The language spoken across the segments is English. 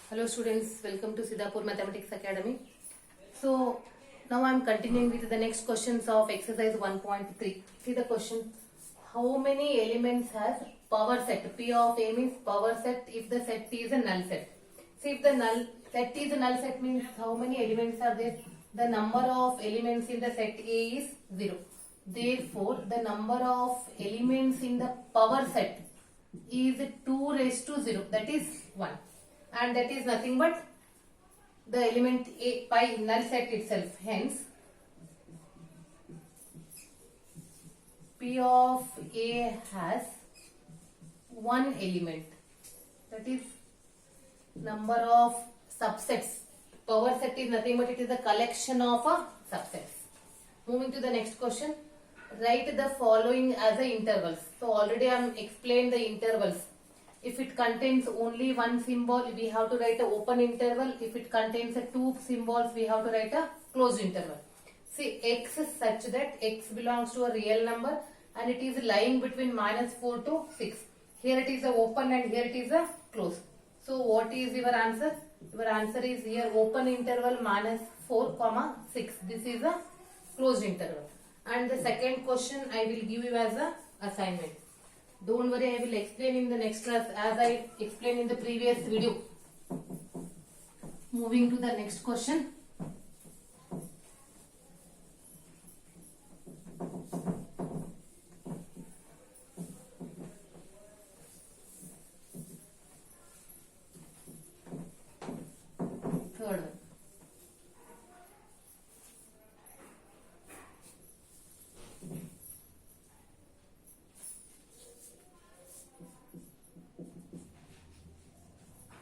Hello students, welcome to Siddhapur Mathematics Academy. So now I am continuing with the next questions of exercise 1.3. See the question. How many elements has power set? P of A means power set if the set is a null set. See if the null set is a null set means how many elements are there? The number of elements in the set A is 0. Therefore, the number of elements in the power set is 2 raised to 0, that is 1, and that is nothing but the element A by null set itself. Hence, P of A has one element, that is number of subsets. Power set is nothing but it is a collection of subsets. Moving to the next question. Write the following as the intervals. So already I am explained the intervals. If it contains only one symbol, we have to write an open interval. If it contains two symbols, we have to write a closed interval. See, x is such that x belongs to a real number and it is lying between -4 to 6. Here it is a open and here it is a closed. So what is your answer? Your answer is here open interval -4, 6. This is a closed interval. And the second question I will give you as a assignment. Don't worry, I will explain in the next class as I explained in the previous video. Moving to the next question. Third one.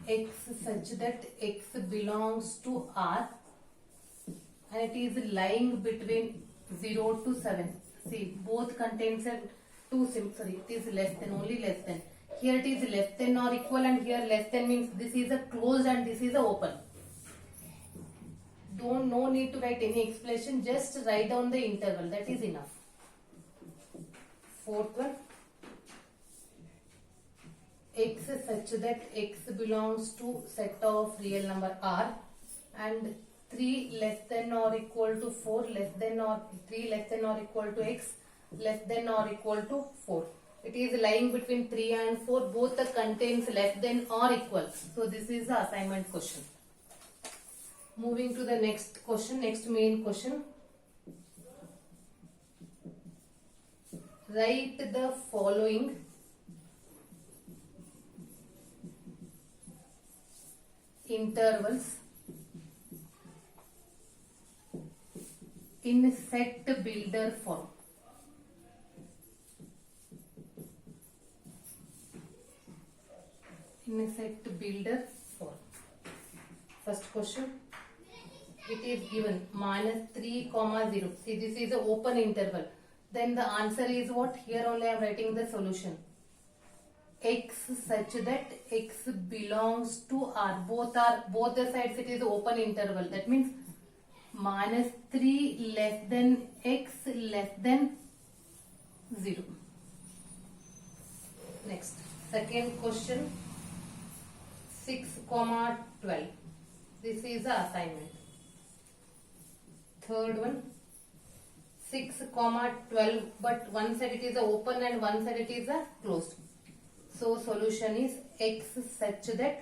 X such that x belongs to R and it is lying between 0 to 7. See, both contains a it is less than, only less than. Here it is less than or equal and here less than means this is a closed and this is a open. No need to write any explanation, just write down the interval, that is enough. Fourth one. X such that x belongs to set of real number R and 3 less than or equal to 4 less than or 3 less than or equal to x less than or equal to 4. It is lying between 3 and 4, both the contains less than or equal. So this is the assignment question. Moving to the next question, next main question. Write the following intervals in set builder form. In a set builder form. First question. It is given -3, 0. See, this is an open interval. Then the answer is what? Here only I am writing the solution. X such that x belongs to R. Both the sides it is open interval. That means -3 less than x less than 0. Next, second question. 6, 12. This is the assignment. Third one. 6, 12, but one side it is a open and one side it is a closed. So solution is x such that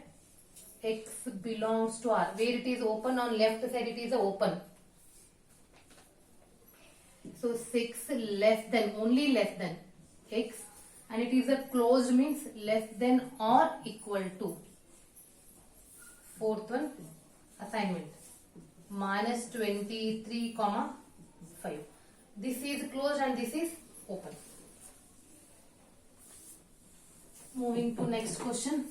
x belongs to R. Where it is open, on left side it is open. So 6 less than, only less than x, and it is a closed means less than or equal to. Fourth one, assignment. -23, 5. This is closed and this is open. Moving to next question.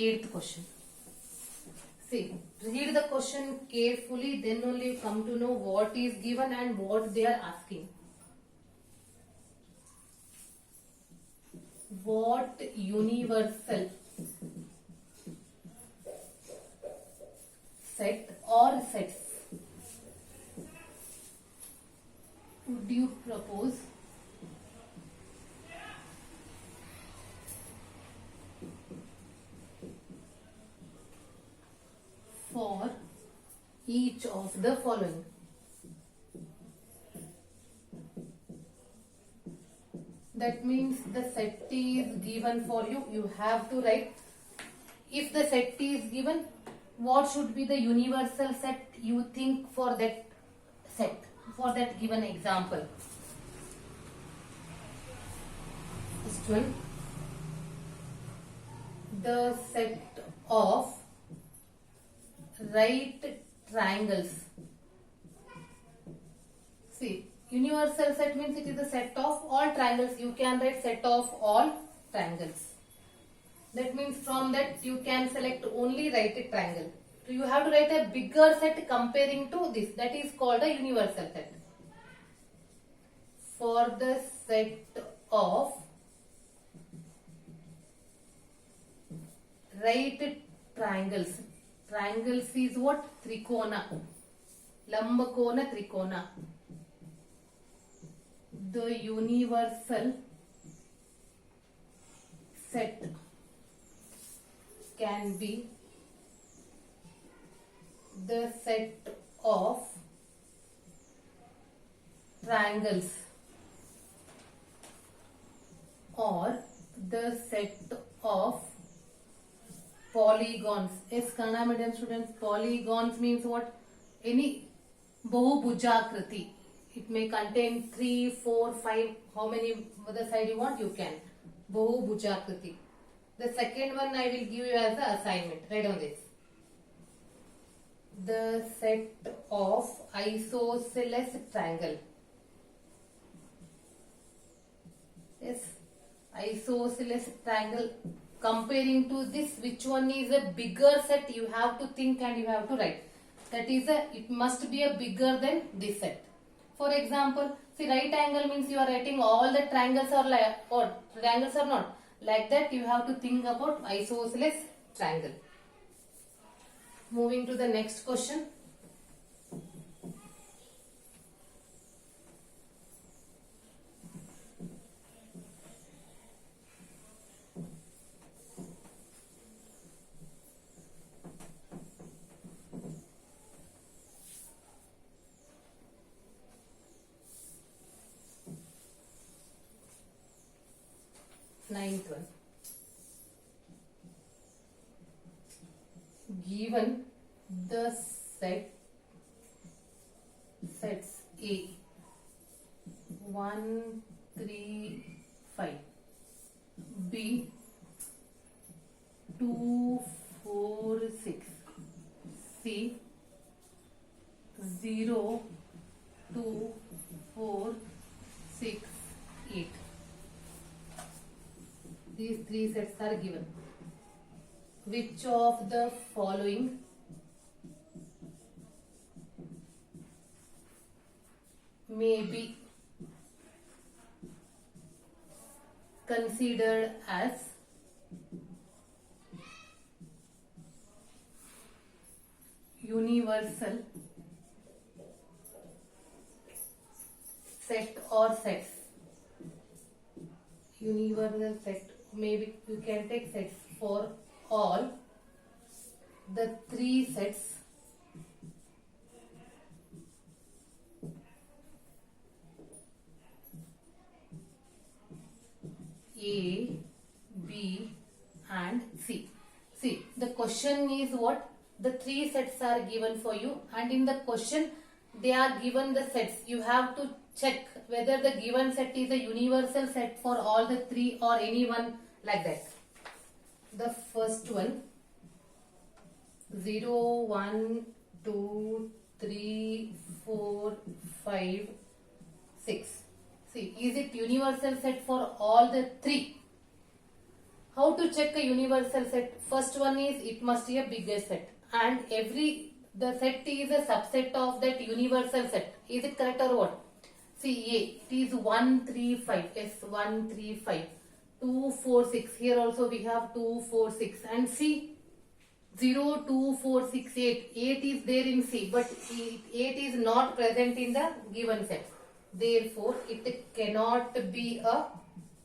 Eighth question. See, read the question carefully, then only you come to know what is given and what they are asking. What universal set or sets would you propose the following. That means the set is given for you. You have to write. If the set is given, what should be the universal set you think for that set, for that given example? First one, the set of right triangles. See, universal set means it is a set of all triangles. You can write set of all triangles. That means from that you can select only right triangle. So you have to write a bigger set comparing to this. That is called a universal set. For the set of right triangles. Triangles is what? Trikona. Lambakona trikona. The universal set can be the set of triangles or the set of polygons. Yes, Kannada medium students, polygons means what? Any Bahubhujakriti. It may contain 3, 4, 5, how many other side you want, you can. Bahubhujakriti. The second one I will give you as the assignment. Write on this. The set of isosceles triangle. Yes, isosceles triangle. Comparing to this, which one is a bigger set? You have to think and you have to write. That is it must be a bigger than this set. For example, see, right angle means you are writing all the triangles or triangles or not. Like that you have to think about isosceles triangle. Moving to the next question. Ninth one. Given the sets A 1, 3, 5, B 2, 4, 6, C 0, 2, 4, 6, 8. These three sets are given. Which of the following may be considered as universal set or sets? Universal set, maybe you can take sets for all the three sets A, B and C. See, the question is what? The three sets are given for you, and in the question they are given the sets. You have to check whether the given set is a universal set for all the three or any one like that. The first one, 0, 1, 2, 3, 4, 5, 6. See, is it universal set for all the three? How to check a universal set? First one is it must be a bigger set, and the set is a subset of that universal set. Is it correct or what? See, A, it is 1, 3, 5. Yes, 1, 3, 5. 2, 4, 6. Here also we have 2, 4, 6. And C, 0, 2, 4, 6, 8. 8 is there in C, but 8 is not present in the given set. Therefore, it cannot be a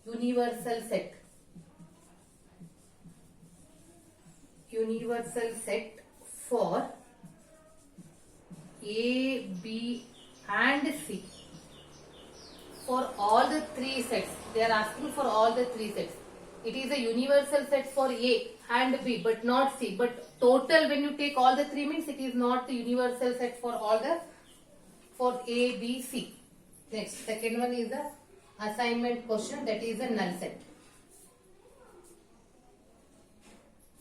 universal set. Universal set for A, B and C. For all the three sets, they are asking for all the three sets. It is a universal set for A and B, but not C. But total, when you take all the three, means it is not the universal set for all the, for A, B, C. Next, second one is the assignment question, that is a null set.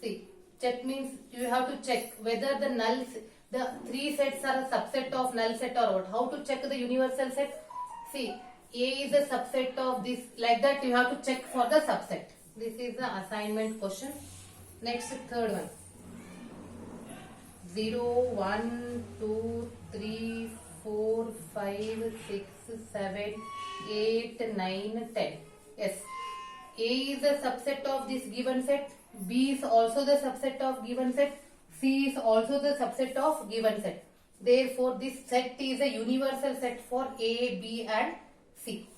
See, check means you have to check whether the three sets are a subset of null set or what. How to check the universal set? See, A is a subset of this, like that you have to check for the subset. This is the assignment question. Next, third one. 0, 1, 2, 3, 4, 5, 6, 7, 8, 9, 10. Yes. A is a subset of this given set. B is also the subset of given set. C is also the subset of given set. Therefore, this set is a universal set for A, B and C.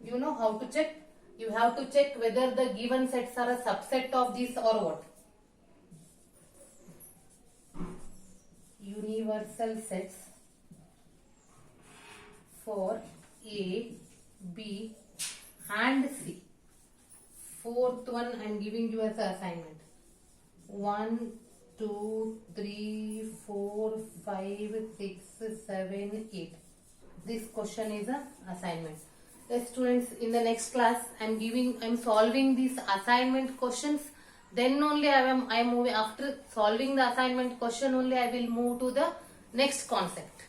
You know how to check? You have to check whether the given sets are a subset of this or what. Universal sets for A, B and C. Fourth one I am giving you as an assignment. 1, 2, 3, 4, 5, 6, 7, 8. This question is an assignment. Yes, students, in the next class I am solving these assignment questions. Then only I am moving, after solving the assignment question only I will move to the next concept.